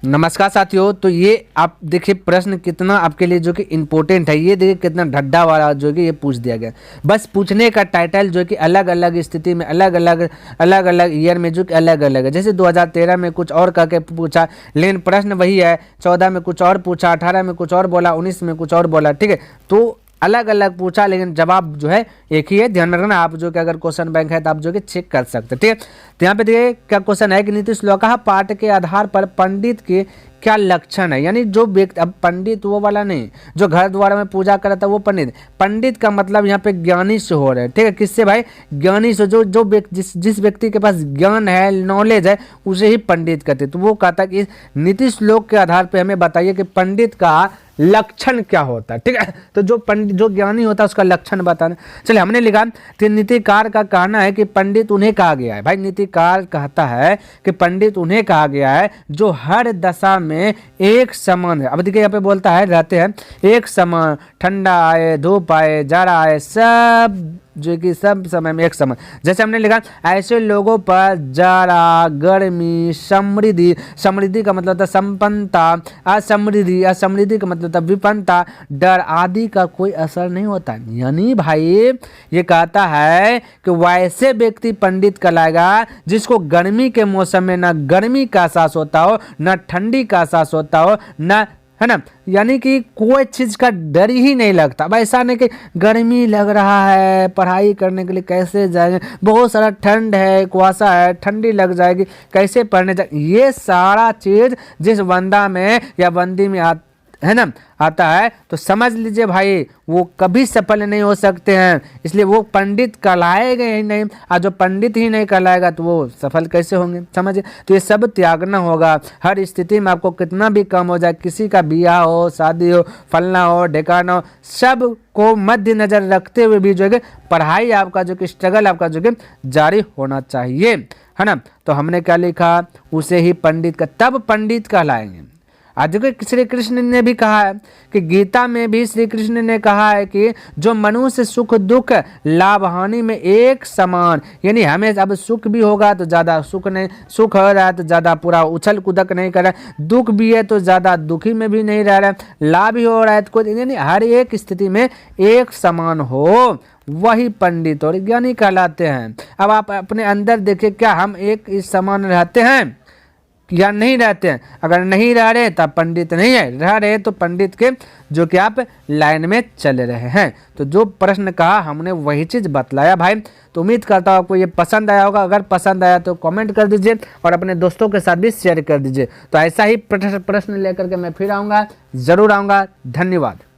नमस्कार साथियों। तो ये आप देखिए प्रश्न कितना आपके लिए जो कि इम्पोर्टेंट है। ये देखिए कितना ढड्डा वाला जो कि ये पूछ दिया गया। बस पूछने का टाइटल जो कि अलग अलग स्थिति में अलग अलग ईयर में जो कि अलग अलग है। जैसे 2013 में कुछ और कह के पूछा, लेकिन प्रश्न वही है। 14 में कुछ और पूछा, 18 में कुछ और बोला, 19 में कुछ और बोला। ठीक है, तो अलग अलग पूछा लेकिन जवाब जो है एक ही है। ध्यान रखना आप जो कि अगर क्वेश्चन बैंक है तो आप जो कि चेक कर सकते हैं। ठीक है, तो यहाँ पे देखिए क्या क्वेश्चन है कि नीति श्लोकाः पाठ के आधार पर पंडित के क्या लक्षण है। यानी जो व्यक्ति, अब पंडित वो वाला नहीं जो घर द्वार में पूजा कर रहा था वो पंडित। पंडित का मतलब यहाँ पे ज्ञानी से हो रहा है। ठीक है, किससे भाई? ज्ञानी से। जो जो जिस व्यक्ति के पास ज्ञान है, नॉलेज है, उसे ही पंडित कहते। तो वो कहता है कि नीति श्लोक के आधार पर हमें बताइए कि पंडित का लक्षण क्या होता है। ठीक है, तो जो पंडित जो ज्ञानी होता है उसका लक्षण बताना। चलिए हमने लिखा कि नीतिकार का कहना है कि पंडित उन्हें कहा गया है। भाई नीतिकार कहता है कि पंडित उन्हें कहा गया है जो हर दशा में एक समान है। अब देखिए यहाँ पे बोलता है रहते हैं एक समान, ठंडा आए, धूप आए, जाड़ा आए, सब जो कि सब समय में एक समान। जैसे हमने लिखा ऐसे लोगों पर जाड़ा, गर्मी, समृद्धि, समृद्धि का मतलब था संपन्नता, असमृद्धि, असमृद्धि का मतलब था विपन्नता, डर आदि का कोई असर नहीं होता। यानी भाई ये कहता है कि वैसे व्यक्ति पंडित कहलाएगा जिसको गर्मी के मौसम में ना गर्मी का एहसास होता हो, ना ठंडी का एहसास होता हो, ना, है ना, यानी कि कोई चीज़ का डर ही नहीं लगता। अब ऐसा नहीं कि गर्मी लग रहा है पढ़ाई करने के लिए कैसे जाएंगे, बहुत सारा ठंड है, कुआसा है, ठंडी लग जाएगी, कैसे पढ़ने जाए। ये सारा चीज़ जिस बंदा में या बंदी में है ना आता है तो समझ लीजिए भाई वो कभी सफल नहीं हो सकते हैं। इसलिए वो पंडित कहलाएगा ही नहीं, और जो पंडित ही नहीं कहलाएगा तो वो सफल कैसे होंगे, समझिए। तो ये सब त्यागना होगा। हर स्थिति में आपको कितना भी कम हो जाए, किसी का ब्याह हो, शादी हो, फलना हो, ढेकाना हो, सब को मद्देनजर रखते हुए भी जो है पढ़ाई आपका जो कि स्ट्रगल आपका जो कि जारी होना चाहिए, है ना। तो हमने क्या लिखा, उसे ही पंडित का, तब पंडित कहलाएंगे। आज देखो श्री कृष्ण ने भी कहा है कि गीता में भी श्री कृष्ण ने कहा है कि जो मनुष्य सुख दुख लाभ हानि में एक समान, यानी हमें अब सुख भी होगा तो ज़्यादा सुख नहीं, सुख हो रहा है तो ज़्यादा पूरा उछल कूदक नहीं कर रहा है, दुख भी है तो ज़्यादा दुखी में भी नहीं रह रहा है, लाभ भी हो रहा है तो कोई, यानी हर एक स्थिति में एक समान हो, वही पंडित और ज्ञानी कहलाते हैं। अब आप अपने अंदर देखिए क्या हम एक इस समान रहते हैं या नहीं रहते हैं। अगर नहीं रह रहे तब पंडित नहीं है, रह रहे तो पंडित के जो कि आप लाइन में चले रहे हैं। तो जो प्रश्न कहा हमने वही चीज़ बतलाया भाई। तो उम्मीद करता हूँ आपको ये पसंद आया होगा। अगर पसंद आया तो कमेंट कर दीजिए और अपने दोस्तों के साथ भी शेयर कर दीजिए। तो ऐसा ही प्रश्न लेकर के मैं फिर आऊँगा, ज़रूर आऊँगा। धन्यवाद।